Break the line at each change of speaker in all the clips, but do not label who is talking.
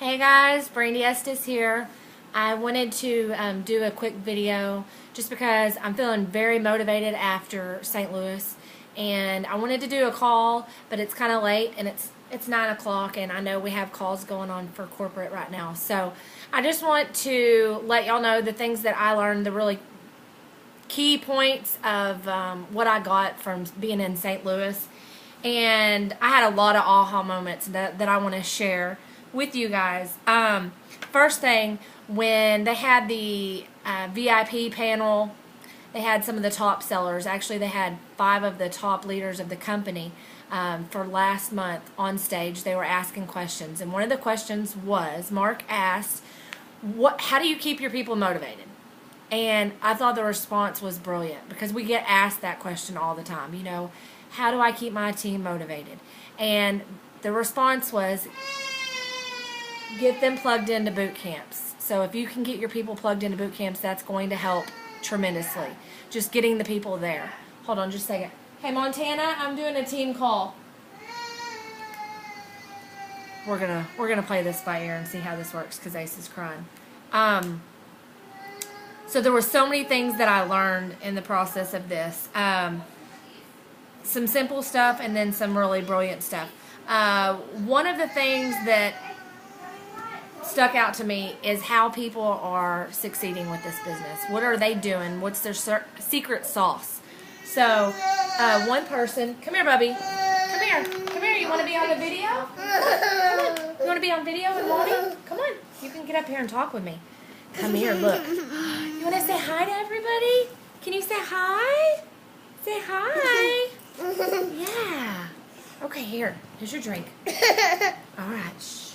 Hey guys, Brandy Estes here. I wanted to do a quick video just because I'm feeling very motivated after St. Louis, and I wanted to do a call, but it's kind of late and it's 9 o'clock, and I know we have calls going on for corporate right now. So I just want to let y'all know the things that I learned, the really key points of what I got from being in St. Louis. And I had a lot of aha moments that I want to share with you guys. First thing, when they had the VIP panel, they had some of the top sellers. Actually, they had 5 of the top leaders of the company for last month on stage. They were asking questions, and one of the questions was, Mark asked, how do you keep your people motivated? And I thought the response was brilliant, because we get asked that question all the time. You know, how do I keep my team motivated? And the response was, get them plugged into boot camps. So if you can get your people plugged into boot camps, that's going to help tremendously. Just getting the people there. Hold on just a second. Hey Montana, I'm doing a team call. We're gonna play this by ear and see how this works, because Ace is crying. So there were so many things that I learned in the process of this. Some simple stuff and then some really brilliant stuff. One of the things that stuck out to me is how people are succeeding with this business. What are they doing? What's their secret sauce? So one person, come here, Bubby. Come here. You want to be on the video? Come on. You want to be on video with Mommy? Come on. You can get up here and talk with me. Come here, look. You want to say hi to everybody? Can you say hi? Say hi. Yeah. Okay, here's your drink. All right. Shh.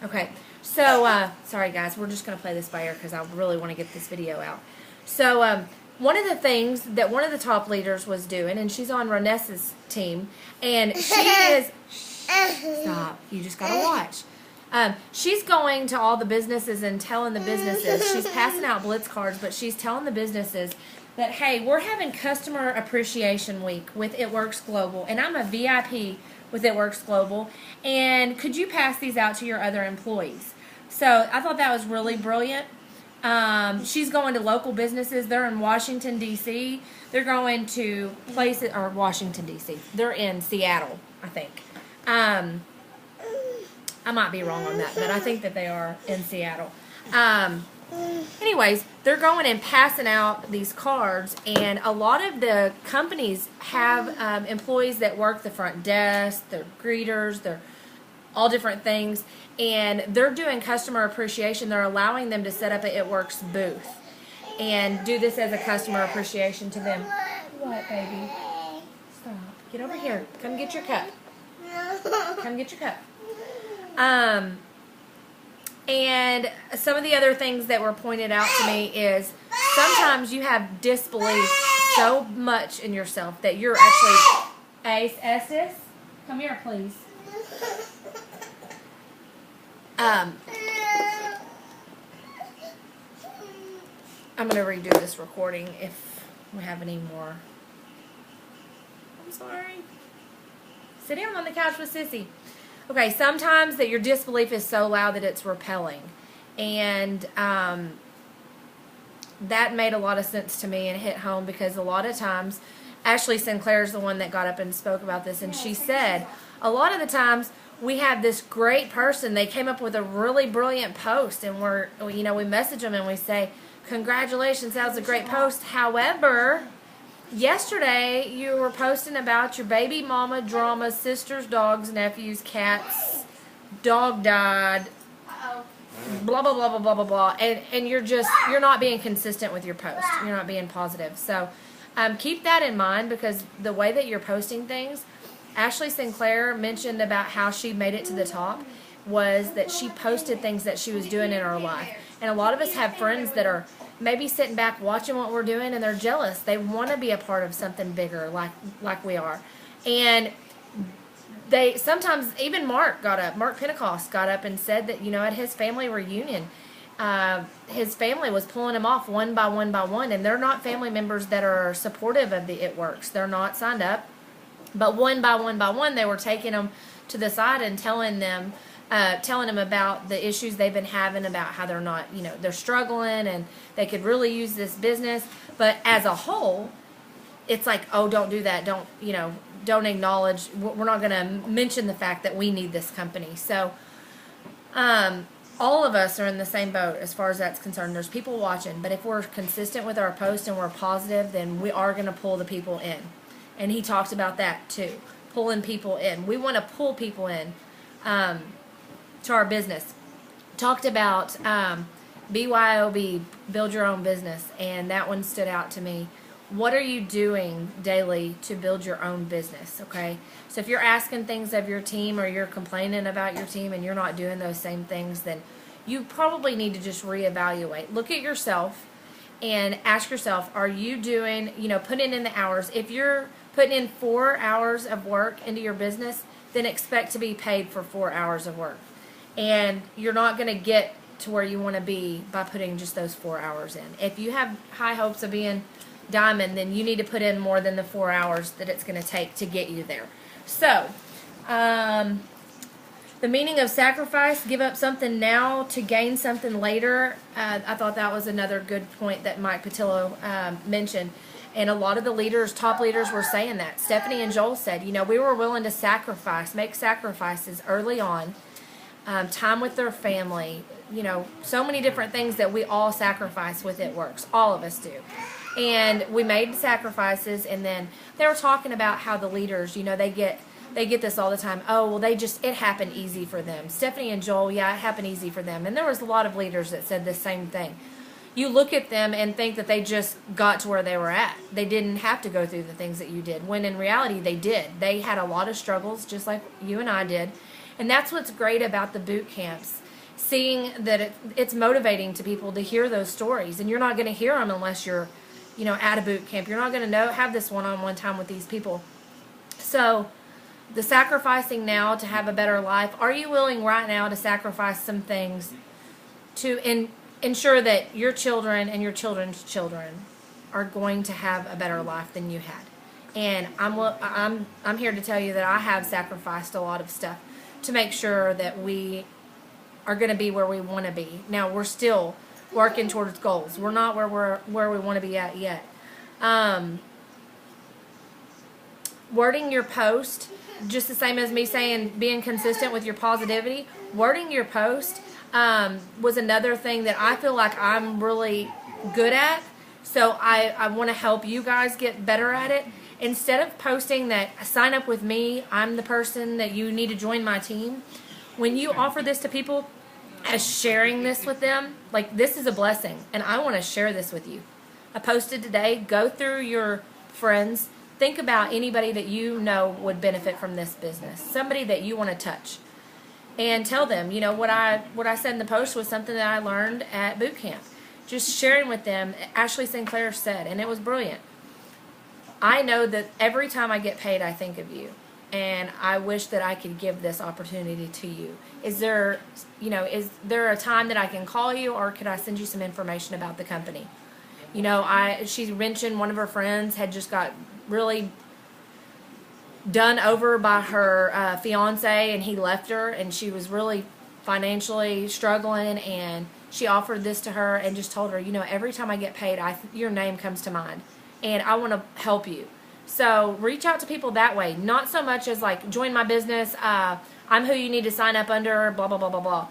Okay. So, sorry guys, we're just going to play this by ear because I really want to get this video out. So, one of the things that one of the top leaders was doing, and she's on Ronessa's team, and she is, stop, you just got to watch. She's going to all the businesses and telling the businesses, she's passing out Blitz cards, but she's telling the businesses that, hey, we're having Customer Appreciation Week with It Works Global, and I'm a VIP with It Works Global, and could you pass these out to your other employees? So I thought that was really brilliant. She's going to local businesses. They're in Washington, D.C. They're going to places, or Washington, D.C. They're in Seattle, I think. I might be wrong on that, but I think that they are in Seattle. Anyways, they're going and passing out these cards, and a lot of the companies have employees that work the front desk, they're greeters, they're all different things, and they're doing customer appreciation. They're allowing them to set up a It Works booth and do this as a customer appreciation to them. What, baby? Stop. Get over here. Come get your cup. Come get your cup. And some of the other things that were pointed out to me is sometimes you have disbelief so much in yourself that you're actually... Ace, Estes, come here, please. I'm going to redo this recording if we have any more. I'm sorry. Sit down on the couch with Sissy. Okay, sometimes that your disbelief is so loud that it's repelling. And that made a lot of sense to me and hit home, because a lot of times, Ashley Sinclair is the one that got up and spoke about this, and she said, a lot of the times we have this great person, they came up with a really brilliant post, and we message them and we say, congratulations, that was a great post. However, yesterday you were posting about your baby mama drama, sisters, dogs, nephews, cats, dog died, blah, blah, blah, blah, blah, blah, blah. And you're not being consistent with your post. You're not being positive. So keep that in mind, because the way that you're posting things, Ashley Sinclair mentioned about how she made it to the top was that she posted things that she was doing in her life. And a lot of us have friends that are maybe sitting back watching what we're doing, and they're jealous. They want to be a part of something bigger like we are. And they sometimes, even Mark Pentecost got up and said that, at his family reunion, his family was pulling him off one by one by one, and they're not family members that are supportive of the It Works. They're not signed up. But one by one by one, they were taking them to the side and telling them telling them about the issues they've been having, about how they're not, they're struggling and they could really use this business. But as a whole, it's like, oh, don't do that. Don't acknowledge. We're not going to mention the fact that we need this company. So, all of us are in the same boat as far as that's concerned. There's people watching, but if we're consistent with our post and we're positive, then we are going to pull the people in. And he talks about that too, pulling people in. We want to pull people in to our business. Talked about BYOB, build your own business, and that one stood out to me. What are you doing daily to build your own business, okay? So if you're asking things of your team or you're complaining about your team and you're not doing those same things, then you probably need to just reevaluate. Look at yourself and ask yourself, are you doing, putting in the hours? If you're putting in 4 hours of work into your business, then expect to be paid for 4 hours of work. And you're not going to get to where you want to be by putting just those 4 hours in. If you have high hopes of being diamond, then you need to put in more than the 4 hours that it's going to take to get you there. So, the meaning of sacrifice, give up something now to gain something later. I thought that was another good point that Mike Patillo mentioned. And a lot of the leaders, top leaders, were saying that. Stephanie and Joel said, we were willing to make sacrifices early on, time with their family, so many different things that we all sacrifice with It Works. All of us do. And we made sacrifices, and then they were talking about how the leaders, they get this all the time. Oh, well, it happened easy for them. Stephanie and Joel, it happened easy for them. And there was a lot of leaders that said the same thing. You look at them and think that they just got to where they were at. They didn't have to go through the things that you did, when in reality they did. They had a lot of struggles, just like you and I did. And that's what's great about the boot camps. Seeing that it's motivating to people to hear those stories. And you're not going to hear them unless you're at a boot camp. You're not going to have this one-on-one time with these people. So, the sacrificing now to have a better life. Are you willing right now to sacrifice some things to ensure that your children and your children's children are going to have a better life than you had? And I'm here to tell you that I have sacrificed a lot of stuff to make sure that we are going to be where we want to be. Now, we're still working towards goals. We're not where we want to be at yet. Wording your post, just the same as me saying being consistent with your positivity. Wording your post was another thing that I feel like I'm really good at. So I want to help you guys get better at it. Instead of posting that sign up with me, I'm the person that you need to join my team. When you offer this to people, as sharing this with them, like, this is a blessing, and I want to share this with you. I posted today. Go through your friends. Think about anybody that you know would benefit from this business, somebody that you want to touch, and tell them, what I said in the post was something that I learned at boot camp. Just sharing with them. Ashley Sinclair said, and it was brilliant, I know that every time I get paid, I think of you. And I wish that I could give this opportunity to you. Is there a time that I can call you, or could I send you some information about the company? She mentioned one of her friends had just got really done over by her fiance, and he left her, and she was really financially struggling, and she offered this to her and just told her, every time I get paid, your name comes to mind, and I want to help you. So reach out to people that way, not so much as like, join my business, I'm who you need to sign up under, blah, blah, blah, blah, blah.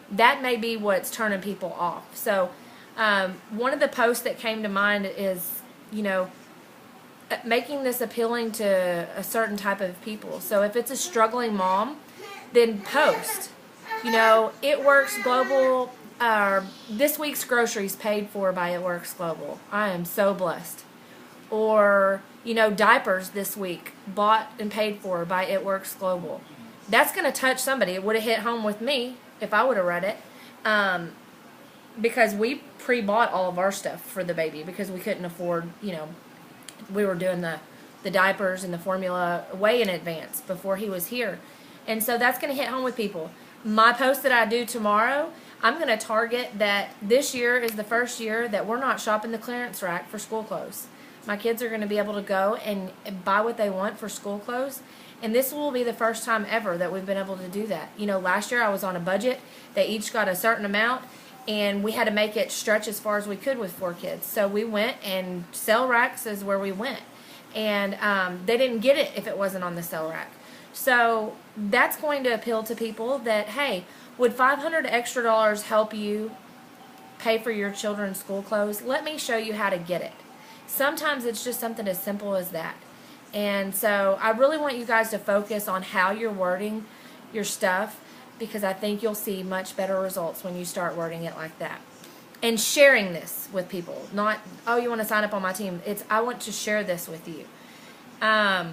That may be what's turning people off. So one of the posts that came to mind is, making this appealing to a certain type of people. So if it's a struggling mom, then post. It Works Global, this week's groceries paid for by It Works Global. I am so blessed. Or, diapers this week, bought and paid for by It Works Global. That's going to touch somebody. It would have hit home with me if I would have read it. Because we pre-bought all of our stuff for the baby because we couldn't afford, we were doing the diapers and the formula way in advance before he was here. And so that's going to hit home with people. My post that I do tomorrow, I'm going to target that this year is the first year that we're not shopping the clearance rack for school clothes. My kids are going to be able to go and buy what they want for school clothes, And this will be the first time ever that we've been able to do that. You know, last year I was on a budget. They each got a certain amount, and we had to make it stretch as far as we could with 4 kids. So we went, and sale racks is where we went. And they didn't get it if it wasn't on the sale rack. So that's going to appeal to people that, hey, would $500 extra help you pay for your children's school clothes? Let me show you how to get it. Sometimes it's just something as simple as that. And so I really want you guys to focus on how you're wording your stuff, because I think you'll see much better results when you start wording it like that. And sharing this with people. Not, oh, you want to sign up on my team. It's, I want to share this with you. How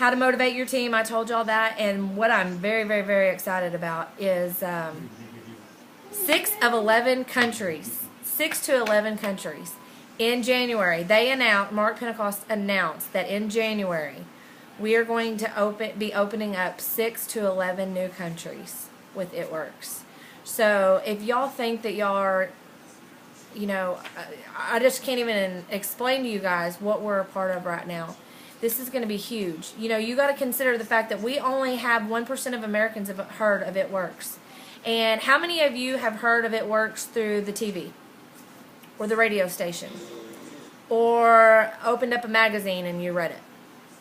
to motivate your team, I told y'all that. And what I'm very, very, very excited about is 6 of 11 countries. 6 to 11 countries. In January, they announced, Mark Pentecost announced that in January, we are going to be opening up 6 to 11 new countries with It Works. So if y'all think that y'all are, you know, I just can't even explain to you guys what we're a part of right now. This is going to be huge. You know, you got to consider the fact that we only have 1% of Americans have heard of It Works. And how many of you have heard of It Works through the TV? Or the radio station, or opened up a magazine and you read it?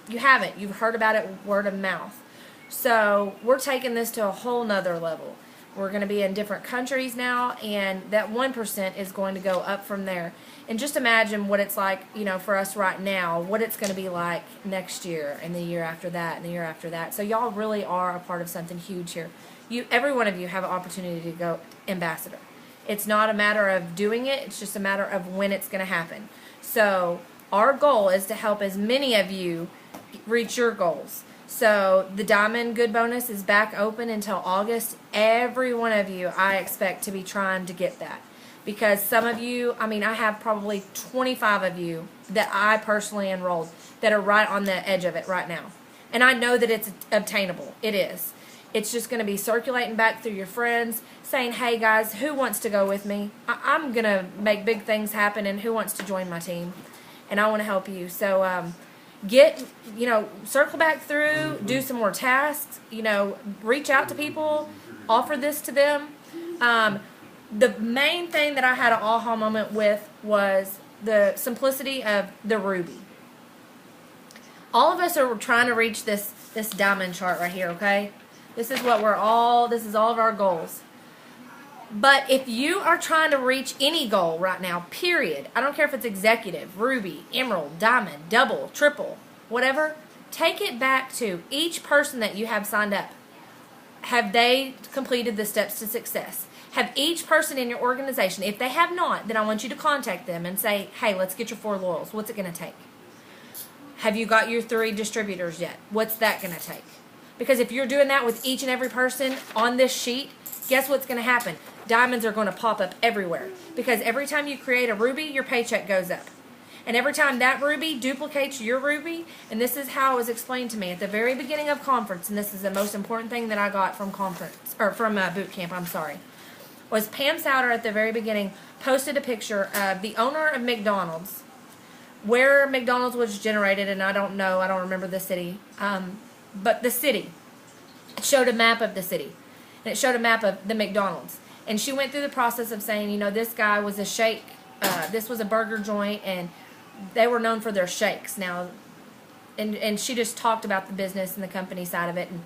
You haven't. You've heard about it word of mouth. So we're taking this to a whole nother level. We're going to be in different countries now, and that 1% is going to go up from there. And just imagine what it's like, you know, for us right now, what it's going to be like next year and the year after that and the year after that. So y'all really are a part of something huge here. Every one of you have an opportunity to go ambassador. It's not a matter of doing it, it's just a matter of when it's going to happen. So our goal is to help as many of you reach your goals. So the Diamond Good Bonus is back open until August. Every one of you, I expect to be trying to get that. Because some of you, I mean, I have probably 25 of you that I personally enrolled that are right on the edge of it right now. And I know that it's obtainable. It is. It's just going to be circulating back through your friends, saying, hey guys, who wants to go with me? I'm going to make big things happen, and who wants to join my team? And I want to help you. So circle back through, do some more tasks, reach out to people, offer this to them. The main thing that I had an aha moment with was the simplicity of the Ruby. All of us are trying to reach this diamond chart right here, okay? This is all of our goals. But if you are trying to reach any goal right now, period, I don't care if it's executive, ruby, emerald, diamond, double, triple, whatever, take it back to each person that you have signed up. Have they completed the steps to success? Have each person in your organization, if they have not, then I want you to contact them and say, hey, let's get your 4 loyals. What's it going to take? Have you got your 3 distributors yet? What's that going to take? Because if you're doing that with each and every person on this sheet, guess what's going to happen? Diamonds are going to pop up everywhere. Because every time you create a ruby, your paycheck goes up. And every time that ruby duplicates your ruby, and this is how it was explained to me at the very beginning of conference, and this is the most important thing that I got from boot camp, was Pam Souter at the very beginning posted a picture of the owner of McDonald's, where McDonald's was generated, and I don't remember the city, but the city. It showed a map of the city, and it showed a map of the McDonald's. And she went through the process of saying, this guy was a shake, this was a burger joint, and they were known for their shakes. Now, and she just talked about the business and the company side of it. And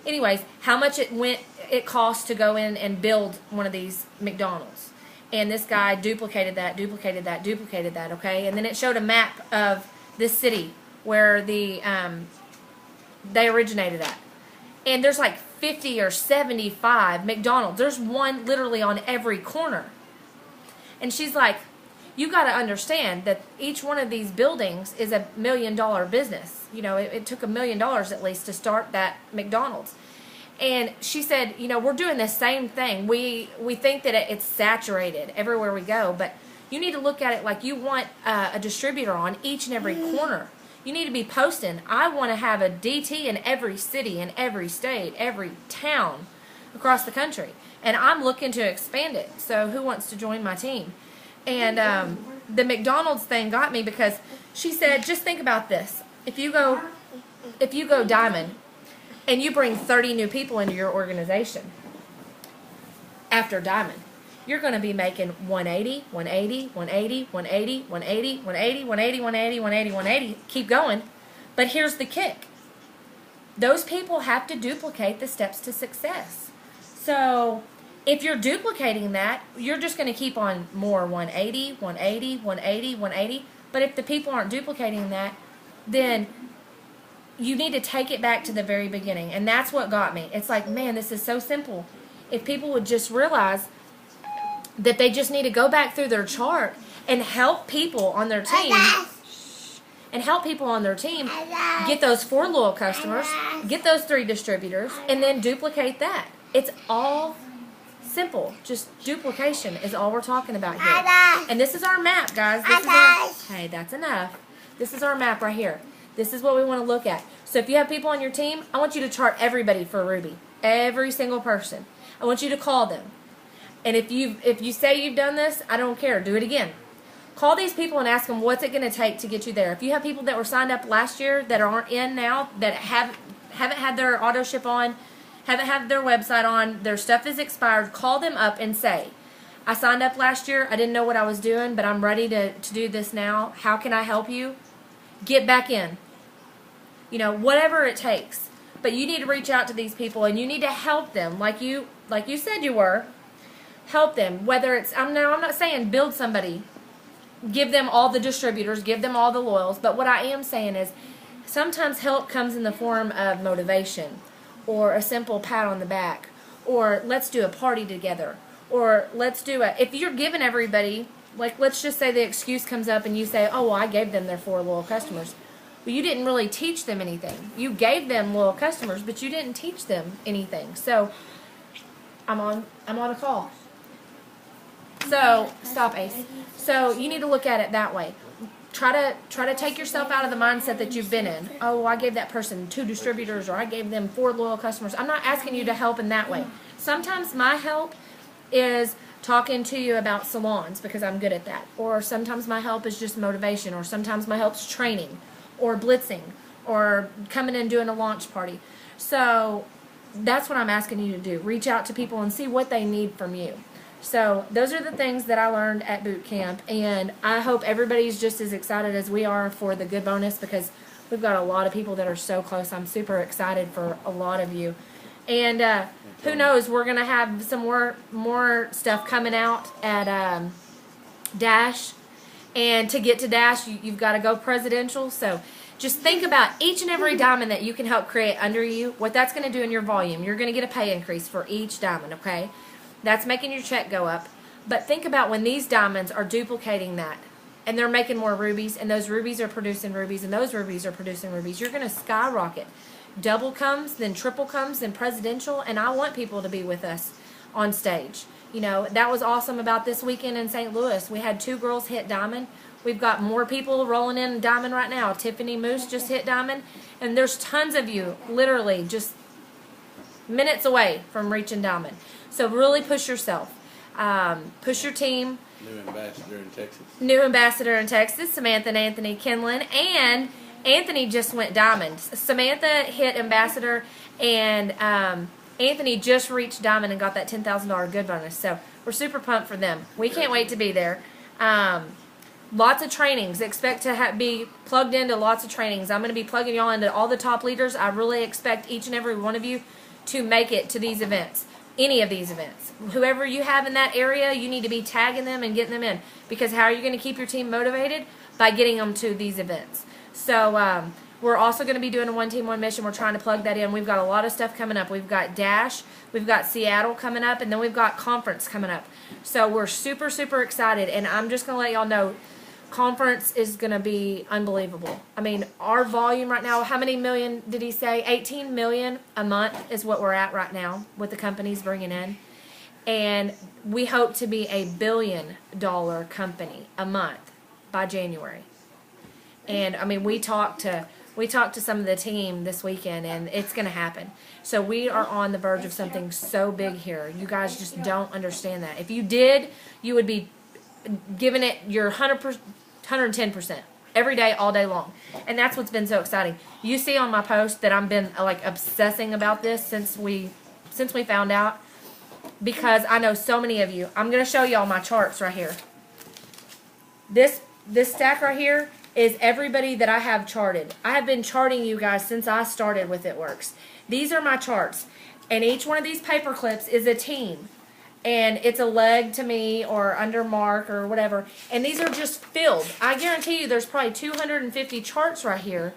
anyways, how much it cost to go in and build one of these McDonald's. And this guy duplicated that, okay? And then it showed a map of this city where they originated at. And there's like 50 or 75 McDonald's. There's one literally on every corner. And she's like, you got to understand that each one of these buildings is $1 million business. It took $1 million at least to start that McDonald's. And she said, we're doing the same thing. We think that it's saturated everywhere we go, but you need to look at it like you want a distributor on each and every corner. You need to be posting. I want to have a DT in every city, in every state, every town across the country. And I'm looking to expand it. So who wants to join my team? And the McDonald's thing got me because she said, just think about this. if you go diamond and you bring 30 new people into your organization after diamond, you're going to be making 180, 180, 180, 180, 180, 180, 180, 180, 180, 180. Keep going. But here's the kick. Those people have to duplicate the steps to success. So if you're duplicating that, you're just going to keep on more 180, 180, 180, 180. But if the people aren't duplicating that, then you need to take it back to the very beginning. And that's what got me. It's like, man, this is so simple. If people would just realize that they just need to go back through their chart and help people on their team get those 4 loyal customers, get those 3 distributors, and then duplicate that. It's all simple. Just duplication is all we're talking about here. And this is our map, guys. Hey, that's enough. This is our map right here. This is what we want to look at. So if you have people on your team, I want you to chart everybody for Ruby. Every single person. I want you to call them. And if you say you've done this, I don't care. Do it again. Call these people and ask them what's it going to take to get you there. If you have people that were signed up last year that aren't in now, that haven't had their auto ship on, haven't had their website on, their stuff is expired, call them up and say, I signed up last year. I didn't know what I was doing, but I'm ready to do this now. How can I help you? Get back in. You know, whatever it takes. But you need to reach out to these people and you need to help them like you said you were. Help them. Whether it's, I'm not saying build somebody, give them all the distributors, give them all the loyals, but what I am saying is sometimes help comes in the form of motivation or a simple pat on the back or let's do a party together or let's do if you're giving everybody, like let's just say the excuse comes up and you say, oh, well, I gave them their 4 loyal customers. Well, you didn't really teach them anything. You gave them loyal customers, but you didn't teach them anything. So I'm on a call. So stop, Ace. So you need to look at it that way. Try to take yourself out of the mindset that you've been in. Oh, I gave that person 2 distributors or I gave them 4 loyal customers. I'm not asking you to help in that way. Sometimes my help is talking to you about salons because I'm good at that. Or sometimes my help is just motivation. Or sometimes my help is training or blitzing or coming and doing a launch party. So that's what I'm asking you to do. Reach out to people and see what they need from you. So those are the things that I learned at boot camp, and I hope everybody's just as excited as we are for the good bonus because we've got a lot of people that are so close. I'm super excited for a lot of you. And who knows, we're going to have some more stuff coming out at Dash. And to get to Dash, you've got to go presidential. So just think about each and every diamond that you can help create under you, what that's going to do in your volume. You're going to get a pay increase for each diamond, okay? That's making your check go up. But think about when these diamonds are duplicating that and they're making more rubies and those rubies are producing rubies and those rubies are producing rubies. You're going to skyrocket. Double comes, then triple comes, then presidential, and I want people to be with us on stage. You know, that was awesome about this weekend in St. Louis. We had 2 girls hit diamond. We've got more people rolling in diamond right now. Tiffany Moose just hit diamond. And there's tons of you literally just minutes away from reaching diamond. So really push yourself. Push your team. New ambassador in Texas, Samantha and Anthony Kinlan. And Anthony just went diamond. Samantha hit ambassador and Anthony just reached diamond and got that $10,000 good bonus. So we're super pumped for them. We can't wait to be there. Lots of trainings. Expect to be plugged into lots of trainings. I'm going to be plugging y'all into all the top leaders. I really expect each and every one of you to make it to these events. Any of these events. Whoever you have in that area, you need to be tagging them and getting them in. Because how are you going to keep your team motivated? By getting them to these events. So we're also going to be doing a One Team, One Mission. We're trying to plug that in. We've got a lot of stuff coming up. We've got Dash. We've got Seattle coming up. And then we've got Conference coming up. So we're super, super excited. And I'm just going to let y'all know, Conference is going to be unbelievable. I mean, our volume right now, how many million did he say? 18 million a month is what we're at right now with the companies bringing in. And we hope to be a $1 billion company a month by January. And I mean, we talked to some of the team this weekend, and it's going to happen. So we are on the verge of something so big here. You guys just don't understand that. If you did, you would be giving it your 110%. every day, all day long. And that's what's been so exciting. You see on my post that I've been like obsessing about this since we found out, because I know so many of you. I'm going to show you all my charts right here. This stack right here is everybody that I have charted. I have been charting you guys since I started with It Works. These are my charts. And each one of these paper clips is a team. And it's a leg to me or under Mark or whatever. And these are just filled. I guarantee you there's probably 250 charts right here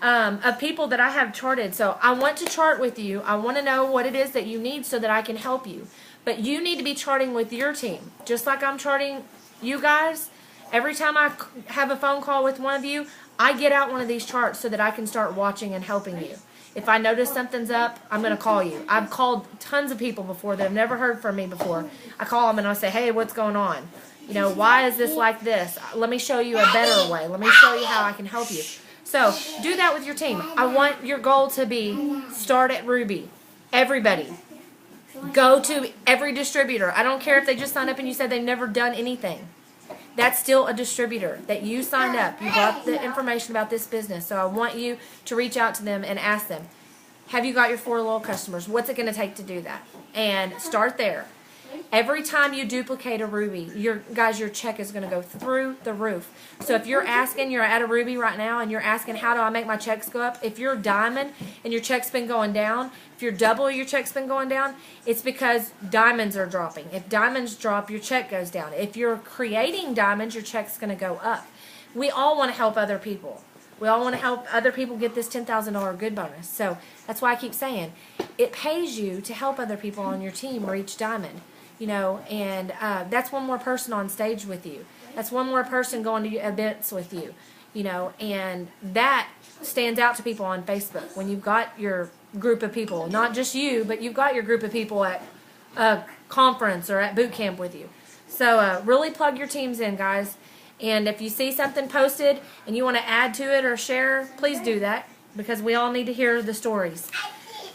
of people that I have charted. So I want to chart with you. I want to know what it is that you need so that I can help you. But you need to be charting with your team. Just like I'm charting you guys. Every time I have a phone call with one of you, I get out one of these charts so that I can start watching and helping you. If I notice something's up, I'm going to call you. I've called tons of people before that have never heard from me before. I call them and I say, hey, what's going on? You know, why is this like this? Let me show you a better way. Let me show you how I can help you. So do that with your team. I want your goal to be start at Ruby. Everybody. Go to every distributor. I don't care if they just signed up and you said they've never done anything. That's still a distributor that you signed up. You got the information about this business. So I want you to reach out to them and ask them, have you got your 4 loyal customers? What's it going to take to do that? And start there. Every time you duplicate a Ruby, your check is going to go through the roof. So if you're asking, you're at a Ruby right now, and you're asking, how do I make my checks go up? If you're diamond and your check's been going down, if you're double, your check's been going down, it's because diamonds are dropping. If diamonds drop, your check goes down. If you're creating diamonds, your check's going to go up. We all want to help other people. We all want to help other people get this $10,000 good bonus. So that's why I keep saying it pays you to help other people on your team reach diamond. You know, and that's one more person on stage with you. That's one more person going to events with you. You know, and that stands out to people on Facebook when you've got your group of people, not just you, but you've got your group of people at a conference or at boot camp with you. So really plug your teams in, guys. And if you see something posted and you want to add to it or share, please do that, because we all need to hear the stories.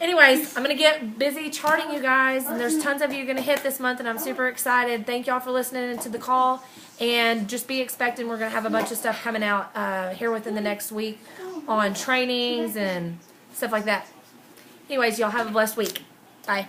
Anyways, I'm going to get busy charting you guys, and there's tons of you going to hit this month, and I'm super excited. Thank y'all for listening to the call, and just be expecting we're going to have a bunch of stuff coming out here within the next week on trainings and stuff like that. Anyways, y'all have a blessed week. Bye.